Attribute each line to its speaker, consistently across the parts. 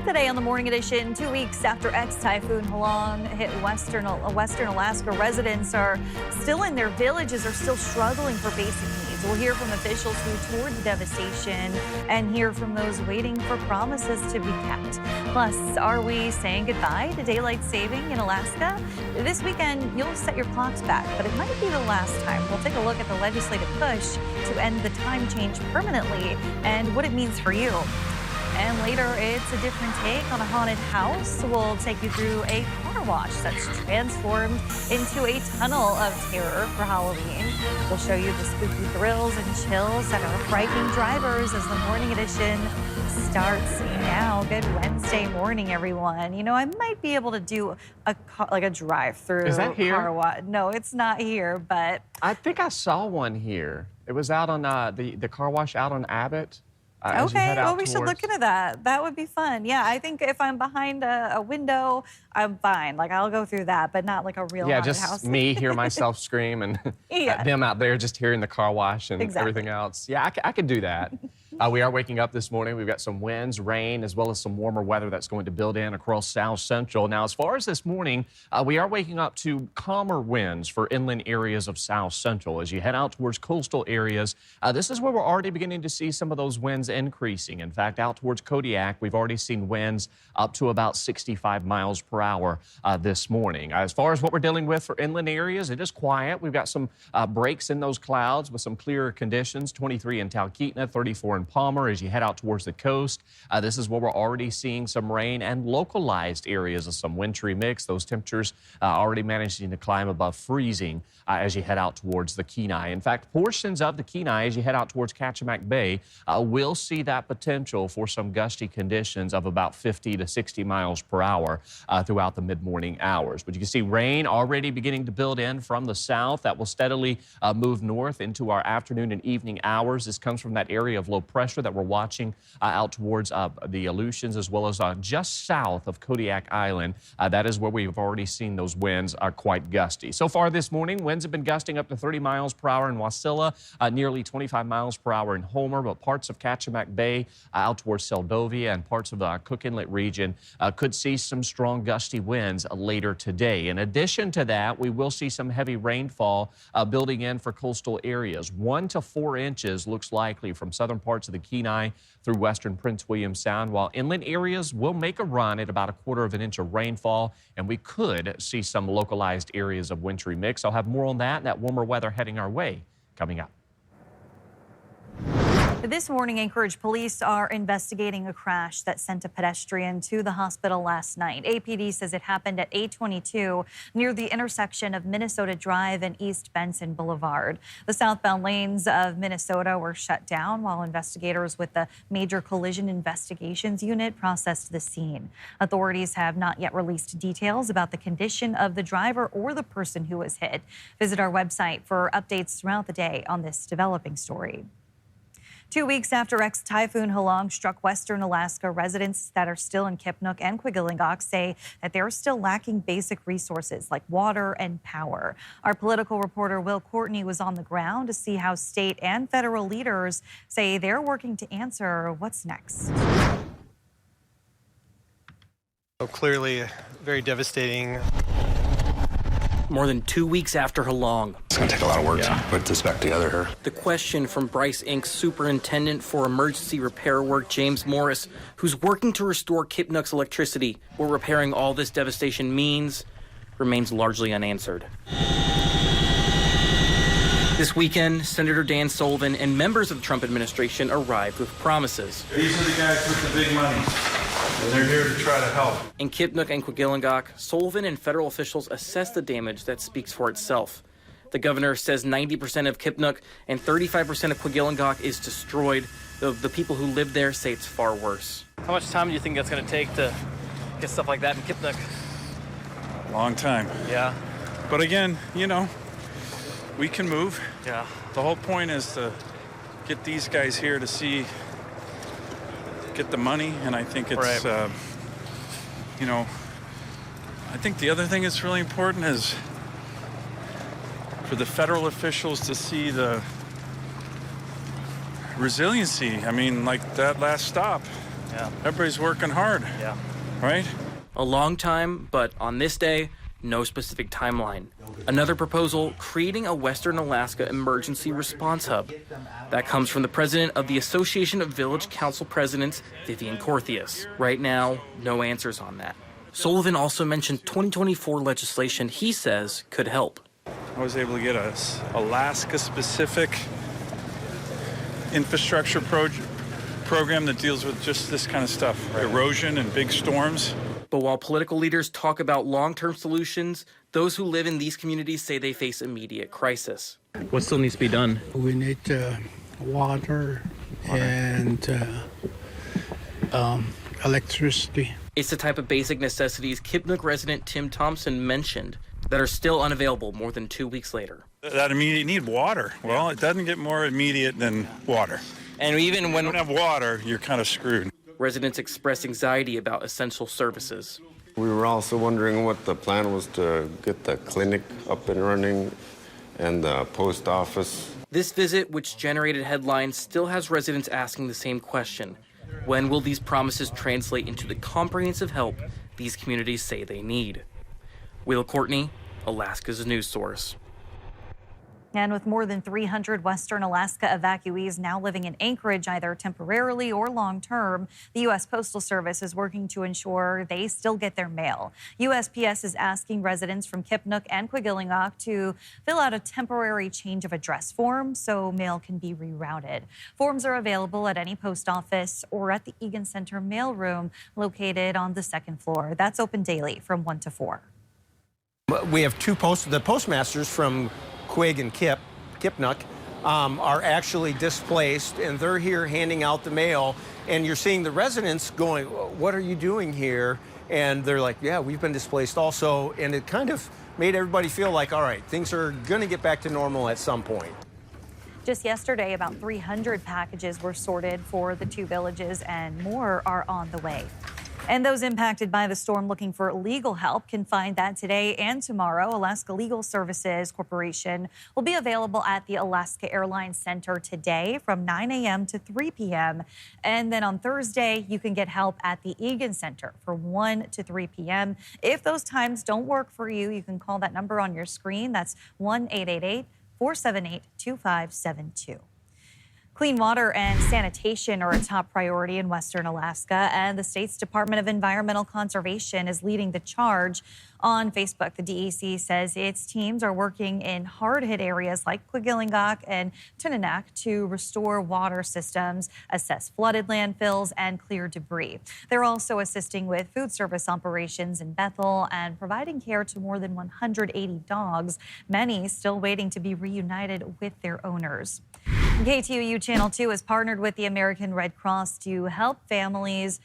Speaker 1: Today on the Morning Edition, 2 weeks after ex-Typhoon Halong hit Western Alaska, residents are still in their villages, are still struggling for basic needs. We'll hear from officials who toured the devastation and hear from those waiting for promises to be kept. Plus, are we saying goodbye to daylight saving in Alaska? This weekend, you'll set your clocks back, but it might be the last time. We'll take a look at the legislative push to end the time change permanently and what it means for you. And later, it's a different take on a haunted house. We'll take you through a car wash that's transformed into a tunnel of terror for Halloween. We'll show you the spooky thrills and chills that are frightening drivers as the Morning Edition starts now. Good Wednesday morning, everyone. You know, I might be able to do a drive-through.
Speaker 2: Is that here?
Speaker 1: Car wash. No, it's not here, but
Speaker 2: I think I saw one here. It was out on the car wash out on Abbott.
Speaker 1: Okay, well, we should look into that. That would be fun. Yeah, I think if I'm behind a window, I'm fine. Like, I'll go through that, but not like a real haunted
Speaker 2: just
Speaker 1: house.
Speaker 2: me hear myself scream and them out there just hearing the car wash and everything else. Yeah, I could do that. We are waking up this morning. We've got some winds, rain, as well as some warmer weather that's going to build in across South Central. Now, as far as this morning, we are waking up to calmer winds for inland areas of South Central. As you head out towards coastal areas, this is where we're already beginning to see some of those winds increasing. In fact, out towards Kodiak, we've already seen winds up to about 65 miles per hour this morning. As far as what we're dealing with for inland areas, it is quiet. We've got some breaks in those clouds with some clearer conditions. 23 in Talkeetna, 34 in Palmer. As you head out towards the coast, this is where we're already seeing some rain and localized areas of some wintry mix. Those temperatures already managing to climb above freezing as you head out towards the Kenai. In fact, portions of the Kenai, as you head out towards Kachemak Bay, will see that potential for some gusty conditions of about 50 to 60 miles per hour throughout the mid-morning hours. But you can see rain already beginning to build in from the south. That will steadily move north into our afternoon and evening hours. This comes from that area of low pressure that we're watching out towards the Aleutians, as well as just south of Kodiak Island. That is where we've already seen those winds are quite gusty. So far this morning, winds have been gusting up to 30 miles per hour in Wasilla, nearly 25 miles per hour in Homer, but parts of Kachemak Bay out towards Seldovia and parts of the Cook Inlet region could see some strong gusty winds later today. In addition to that, we will see some heavy rainfall building in for coastal areas. 1 to 4 inches looks likely from southern parts of the Kenai through western Prince William Sound, while inland areas will make a run at about 1/4 inch of rainfall, and we could see some localized areas of wintry mix. I'll have more on that and that warmer weather heading our way coming up.
Speaker 1: This morning, Anchorage police are investigating a crash that sent a pedestrian to the hospital last night. APD says it happened at 8:22 near the intersection of Minnesota Drive and East Benson Boulevard. The southbound lanes of Minnesota were shut down while investigators with the Major Collision Investigations Unit processed the scene. Authorities have not yet released details about the condition of the driver or the person who was hit. Visit our website for updates throughout the day on this developing story. 2 weeks after ex-Typhoon Halong struck western Alaska, residents that are still in Kipnuk and Kwigillingok say that they're still lacking basic resources like water and power. Our political reporter Will Courtney was on the ground to see how state and federal leaders say they're working to answer what's next.
Speaker 3: So clearly, very devastating.
Speaker 4: More than 2 weeks after Halong.
Speaker 5: It's going to take a lot of work to put this back together here.
Speaker 4: The question from Bryce Inc.'s Superintendent for Emergency Repair Work, James Morris, who's working to restore Kipnuk's electricity. What repairing all this devastation means remains largely unanswered. This weekend, Senator Dan Sullivan and members of the Trump administration arrived with promises.
Speaker 6: These are the guys with the big money, and they're here to try to help.
Speaker 4: In Kipnuk and Kwigillingok, Sullivan and federal officials assess the damage that speaks for itself. The governor says 90% of Kipnuk and 35% of Kwigillingok is destroyed, though the people who live there say it's far worse.
Speaker 7: How much time do you think that's going to take to get stuff like that in Kipnuk?
Speaker 6: A long time.
Speaker 7: Yeah.
Speaker 6: But again, you know, we can move.
Speaker 7: Yeah.
Speaker 6: The whole point is to get these guys here to get the money, and I think it's,
Speaker 7: right.
Speaker 6: You know, I think the other thing that's really important is for the federal officials to see the resiliency. I mean, like that last stop.
Speaker 7: Yeah.
Speaker 6: Everybody's working hard,
Speaker 7: Yeah.
Speaker 6: right?
Speaker 4: A long time, but on this day, no specific timeline. Another proposal, creating a Western Alaska emergency response hub. That comes from the president of the Association of Village Council Presidents, Vivian Corthius. Right now, no answers on that. Sullivan also mentioned 2024 legislation he says could help.
Speaker 6: I was able to get a Alaska-specific infrastructure program that deals with just this kind of stuff, erosion and big storms.
Speaker 4: But while political leaders talk about long-term solutions, those who live in these communities say they face immediate crisis.
Speaker 7: What still needs to be done?
Speaker 8: We need water and electricity.
Speaker 4: It's the type of basic necessities Kipnuk resident Tim Thompson mentioned that are still unavailable more than 2 weeks later.
Speaker 6: That immediate need, water. Well, it doesn't get more immediate than water.
Speaker 7: And even when
Speaker 6: you don't have water, you're kind of screwed.
Speaker 4: Residents express anxiety about essential services.
Speaker 9: We were also wondering what the plan was to get the clinic up and running and the post office.
Speaker 4: This visit, which generated headlines, still has residents asking the same question. When will these promises translate into the comprehensive help these communities say they need? Will Courtney, Alaska's news source.
Speaker 1: And with more than 300 Western Alaska evacuees now living in Anchorage, either temporarily or long-term, the U.S. Postal Service is working to ensure they still get their mail. USPS is asking residents from Kipnuk and Quigilingok to fill out a temporary change of address form so mail can be rerouted. Forms are available at any post office or at the Egan Center mailroom located on the second floor. That's open daily from 1 to 4.
Speaker 10: We have the postmasters from Quig and Kipnuk are actually displaced, and they're here handing out the mail. And you're seeing the residents going, "What are you doing here?" And they're like, "Yeah, we've been displaced also." And it kind of made everybody feel like, all right, things are going to get back to normal at some point.
Speaker 1: Just yesterday, about 300 packages were sorted for the two villages, and more are on the way. And those impacted by the storm looking for legal help can find that today and tomorrow. Alaska Legal Services Corporation will be available at the Alaska Airlines Center today from 9 a.m. to 3 p.m. And then on Thursday, you can get help at the Egan Center from 1 to 3 p.m. If those times don't work for you, you can call that number on your screen. That's 1-888-478-2572. Clean water and sanitation are a top priority in Western Alaska, and the state's Department of Environmental Conservation is leading the charge. On Facebook, the DEC says its teams are working in hard-hit areas like Quigilingok and Tunanak to restore water systems, assess flooded landfills, and clear debris. They're also assisting with food service operations in Bethel and providing care to more than 180 dogs, many still waiting to be reunited with their owners. KTOU Channel 2 has partnered with the American Red Cross to help families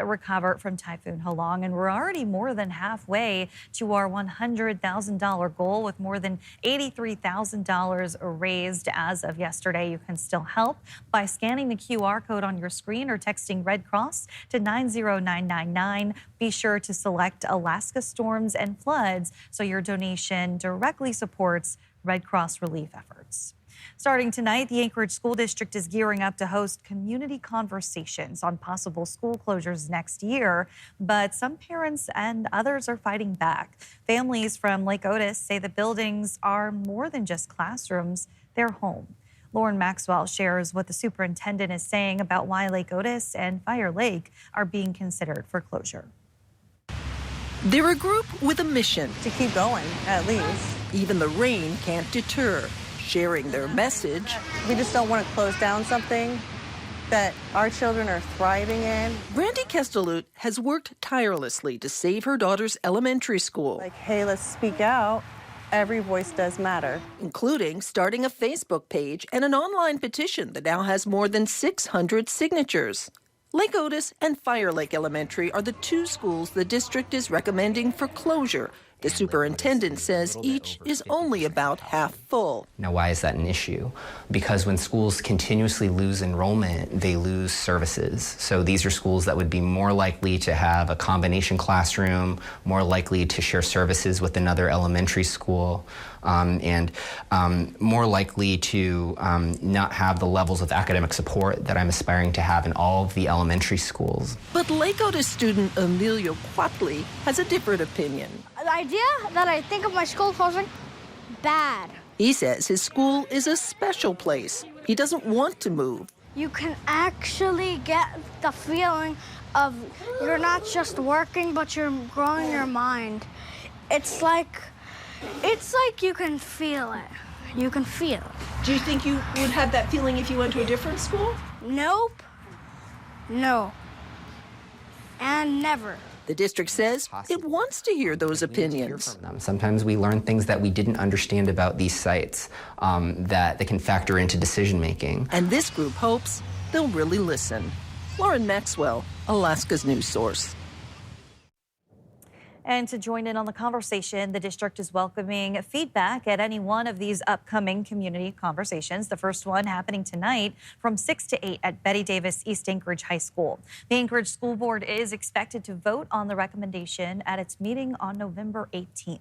Speaker 1: recover from Typhoon Halong, and we're already more than halfway to our $100,000 goal with more than $83,000 raised as of yesterday. You can still help by scanning the QR code on your screen or texting Red Cross to 90999. Be sure to select Alaska Storms and Floods so your donation directly supports Red Cross relief efforts. Starting tonight, the Anchorage School District is gearing up to host community conversations on possible school closures next year, but some parents and others are fighting back. Families from Lake Otis say the buildings are more than just classrooms, they're home. Lauren Maxwell shares what the superintendent is saying about why Lake Otis and Fire Lake are being considered for closure.
Speaker 11: They're a group with a mission.
Speaker 12: To keep going, at least.
Speaker 11: Even the rain can't deter. Sharing their message.
Speaker 12: We just don't want to close down something that our children are thriving in.
Speaker 11: Brandy Kestelut has worked tirelessly to save her daughter's elementary school.
Speaker 12: Like, hey, let's speak out. Every voice does matter.
Speaker 11: Including starting a Facebook page and an online petition that now has more than 600 signatures. Lake Otis and Fire Lake Elementary are the two schools the district is recommending for closure, The superintendent says each is only about half full.
Speaker 13: Now, why is that an issue? Because when schools continuously lose enrollment, they lose services. So these are schools that would be more likely to have a combination classroom, more likely to share services with another elementary school, and more likely to not have the levels of academic support that I'm aspiring to have in all of the elementary schools.
Speaker 11: But Lakota student Emilio Quatley has a different opinion.
Speaker 14: The idea that I think of my school closing, bad.
Speaker 11: He says his school is a special place. He doesn't want to move.
Speaker 14: You can actually get the feeling of you're not just working, but you're growing your mind. It's like you can feel it. You can feel it.
Speaker 11: Do you think you would have that feeling if you went to a different school?
Speaker 14: Nope. No. And never.
Speaker 11: The district says it wants to hear those opinions.
Speaker 13: Sometimes we learn things that we didn't understand about these sites that can factor into decision making.
Speaker 11: And this group hopes they'll really listen. Lauren Maxwell, Alaska's news source.
Speaker 1: And to join in on the conversation, the district is welcoming feedback at any one of these upcoming community conversations. The first one happening tonight from 6 to 8 at Betty Davis East Anchorage High School. The Anchorage School Board is expected to vote on the recommendation at its meeting on November 18th.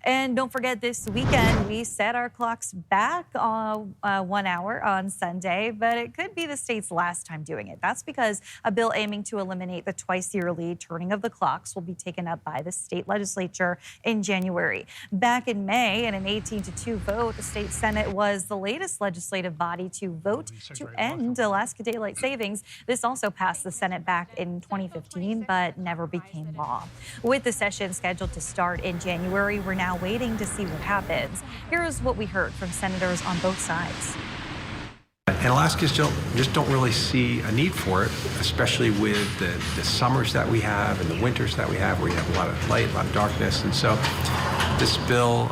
Speaker 1: And don't forget, this weekend we set our clocks back 1 hour on Sunday, but it could be the state's last time doing it. That's because a bill aiming to eliminate the twice-yearly turning of the clocks will be taken up by the state legislature in January. Back in May, in an 18-2 vote, the state Senate was the latest legislative body to vote to end Alaska Daylight Savings. This also passed the Senate back in 2015, but never became law. With the session scheduled to start in January, we're now waiting to see what happens. Here's what we heard from senators on both sides.
Speaker 15: And Alaskans just don't really see a need for it, especially with the summers that we have and the winters that we have, where you have a lot of light, a lot of darkness. And so this bill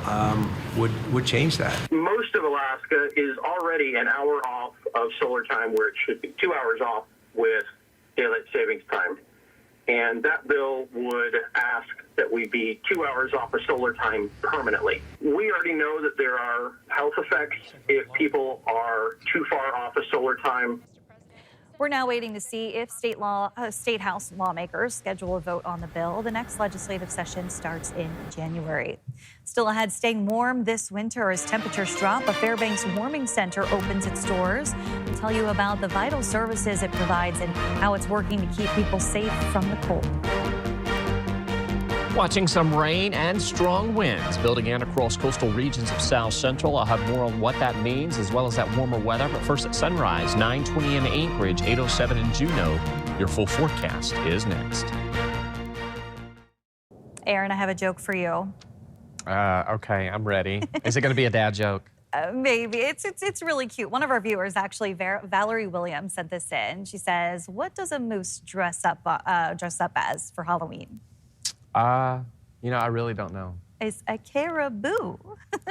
Speaker 15: would change that.
Speaker 16: Most of Alaska is already an hour off of solar time where it should be 2 hours off with daylight savings time. And that bill would ask that we be 2 hours off of solar time permanently. We already know that there are health effects if people are too far off of solar time.
Speaker 1: We're now waiting to see if state House lawmakers schedule a vote on the bill. The next legislative session starts in January. Still ahead, staying warm this winter as temperatures drop. A Fairbanks Warming Center opens its doors. We'll tell you about the vital services it provides and how it's working to keep people safe from the cold.
Speaker 2: Watching some rain and strong winds building in across coastal regions of South Central. I'll have more on what that means as well as that warmer weather. But first at sunrise, 9:20 in Anchorage, 8:07 in Juneau. Your full forecast is next.
Speaker 1: Aaron, I have a joke for you.
Speaker 2: Okay, I'm ready. Is it going to be a dad joke?
Speaker 1: Maybe. It's really cute. One of our viewers, actually, Valerie Williams, sent this in. She says, "What does a moose dress up as for Halloween?"
Speaker 2: I really don't know.
Speaker 1: It's a caribou.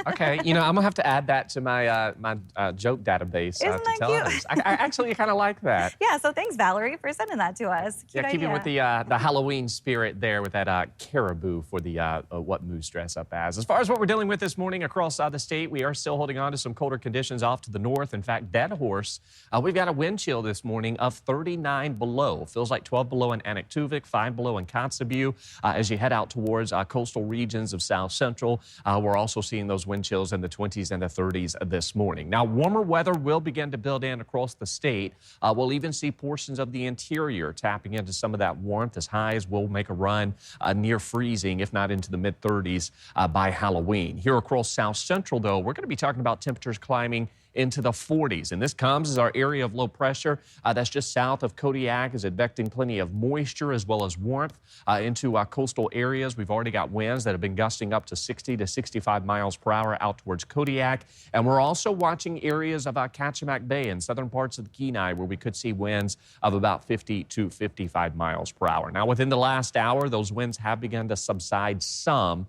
Speaker 2: Okay, I'm gonna have to add that to my my joke database to tell others. I actually kind of like that.
Speaker 1: Yeah, so thanks, Valerie, for sending that to us. Cute idea.
Speaker 2: Keeping with the Halloween spirit there with that caribou for the what moose dress up as. As far as what we're dealing with this morning across the state, we are still holding on to some colder conditions off to the north. In fact, Dead Horse, we've got a wind chill this morning of 39 below. Feels like 12 below in Anaktuvik, 5 below in Kotzebue. As you head out towards coastal regions of South Central, we're also seeing those wind chills in the 20s and the 30s this morning. Now, warmer weather will begin to build in across the state. We'll even see portions of the interior tapping into some of that warmth as highs will make a run near freezing, if not into the mid-30s by Halloween. Here across South Central, though, we're going to be talking about temperatures climbing into the 40s. And this comes as our area of low pressure that's just south of Kodiak is advecting plenty of moisture as well as warmth into coastal areas. We've already got winds that have been gusting up to 60 to 65 miles per hour out towards Kodiak. And we're also watching areas of Kachemak Bay and southern parts of the Kenai where we could see winds of about 50 to 55 miles per hour. Now, within the last hour, those winds have begun to subside some.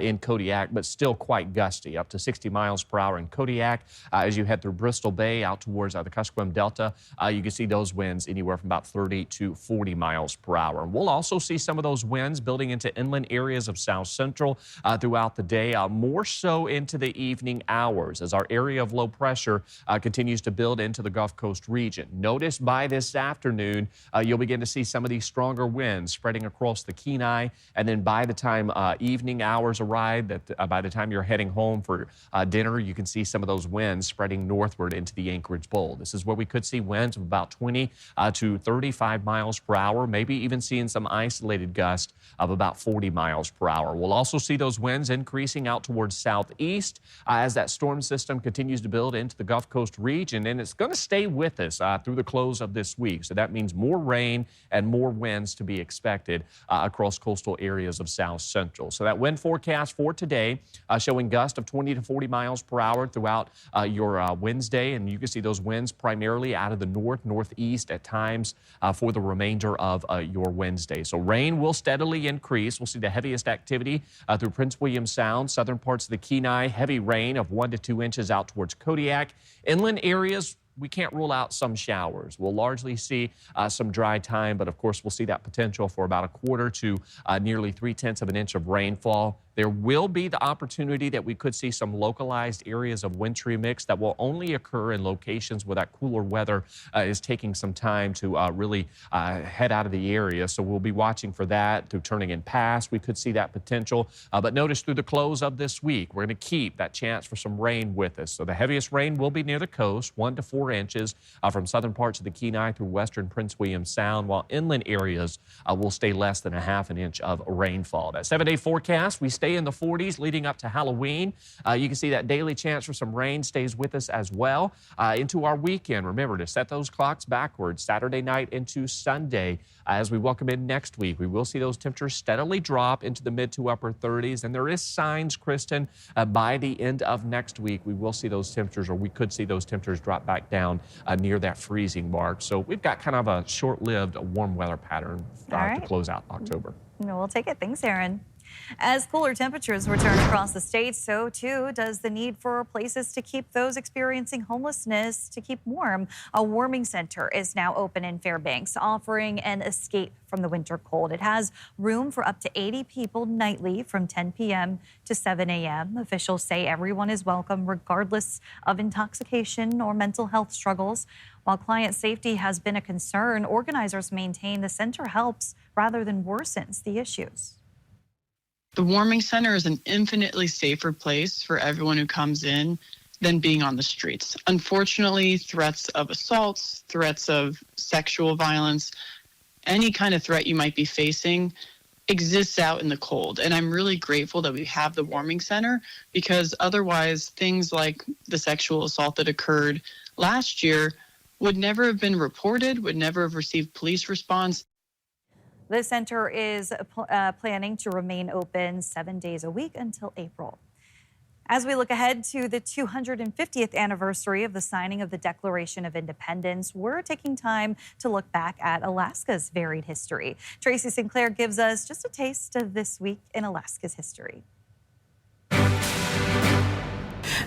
Speaker 2: in Kodiak, but still quite gusty, up to 60 miles per hour in Kodiak. As you head through Bristol Bay out towards the Kuskokwim Delta, you can see those winds anywhere from about 30 to 40 miles per hour. We'll also see some of those winds building into inland areas of South Central throughout the day, more so into the evening hours as our area of low pressure continues to build into the Gulf Coast region. Notice by this afternoon, you'll begin to see some of these stronger winds spreading across the Kenai, and then by the time evening hours arrive, that by the time you're heading home for dinner, you can see some of those winds spreading northward into the Anchorage Bowl. This is where we could see winds of about 20 to 35 miles per hour, maybe even seeing some isolated gusts of about 40 miles per hour. We'll also see those winds increasing out towards southeast as that storm system continues to build into the Gulf Coast region, and it's going to stay with us through the close of this week. So that means more rain and more winds to be expected across coastal areas of South Central. So that wind forecast for today showing gusts of 20 to 40 miles per hour throughout your Wednesday, and you can see those winds primarily out of the northeast at times for the remainder of your Wednesday. So rain will steadily increase. We'll see the heaviest activity through Prince William Sound, southern parts of the Kenai, heavy rain of 1 to 2 inches out towards Kodiak. Inland areas, we can't rule out some showers. We'll largely see some dry time, but of course we'll see that potential for about 1/4 to nearly 3/10 of an inch of rainfall. There will be the opportunity that we could see some localized areas of wintry mix that will only occur in locations where that cooler weather is taking some time to really head out of the area. So we'll be watching for that through turning in past. We could see that potential. But notice through the close of this week, we're going to keep that chance for some rain with us. So the heaviest rain will be near the coast, 1 to 4 inches from southern parts of the Kenai through western Prince William Sound, while inland areas will stay less than 1/2 inch of rainfall. That 7-day forecast, we stay in the 40s leading up to Halloween. You can see that daily chance for some rain stays with us as well into our weekend. Remember to set those clocks backwards, Saturday night into Sunday. As we welcome in next week, we will see those temperatures steadily drop into the mid to upper 30s. And there is signs, Kristen, by the end of next week, we will see those temperatures, or we could see those temperatures drop back down near that freezing mark. So we've got kind of a short-lived warm weather pattern to close out October.
Speaker 1: We'll take it. Thanks, Aaron. As cooler temperatures return across the state, so too does the need for places to keep those experiencing homelessness to keep warm. A warming center is now open in Fairbanks, offering an escape from the winter cold. It has room for up to 80 people nightly from 10 p.m. to 7 a.m. Officials say everyone is welcome regardless of intoxication or mental health struggles. While client safety has been a concern, organizers maintain the center helps rather than worsens the issues.
Speaker 17: The warming center is an infinitely safer place for everyone who comes in than being on the streets. Unfortunately, threats of assaults, threats of sexual violence, any kind of threat you might be facing exists out in the cold. And I'm really grateful that we have the warming center, because otherwise things like the sexual assault that occurred last year would never have been reported, would never have received police response.
Speaker 1: The center is planning to remain open 7 days a week until April. As we look ahead to the 250th anniversary of the signing of the Declaration of Independence, we're taking time to look back at Alaska's varied history. Tracy Sinclair gives us just a taste of this week in Alaska's history.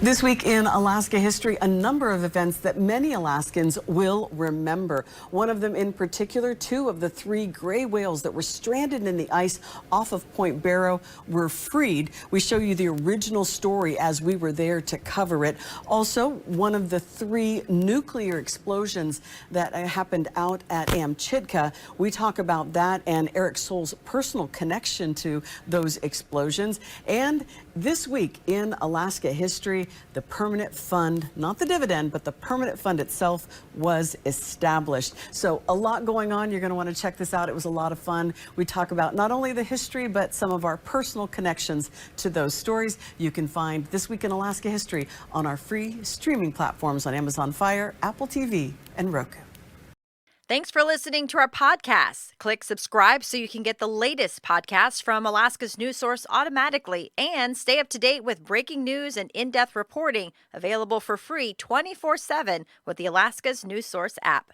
Speaker 18: This week in Alaska history, a number of events that many Alaskans will remember. One of them in particular, 2 of the 3 gray whales that were stranded in the ice off of Point Barrow were freed. We show you the original story as we were there to cover it. Also, one of the 3 nuclear explosions that happened out at Amchitka. We talk about that and Eric Soul's personal connection to those explosions. And this week in Alaska history, the permanent fund, not the dividend, but the permanent fund itself was established. So a lot going on. You're going to want to check this out. It was a lot of fun. We talk about not only the history, but some of our personal connections to those stories. You can find This Week in Alaska History on our free streaming platforms on Amazon Fire, Apple TV, and Roku.
Speaker 19: Thanks for listening to our podcast. Click subscribe so you can get the latest podcasts from Alaska's news source automatically, and stay up to date with breaking news and in-depth reporting available for free 24/7 with the Alaska's news source app.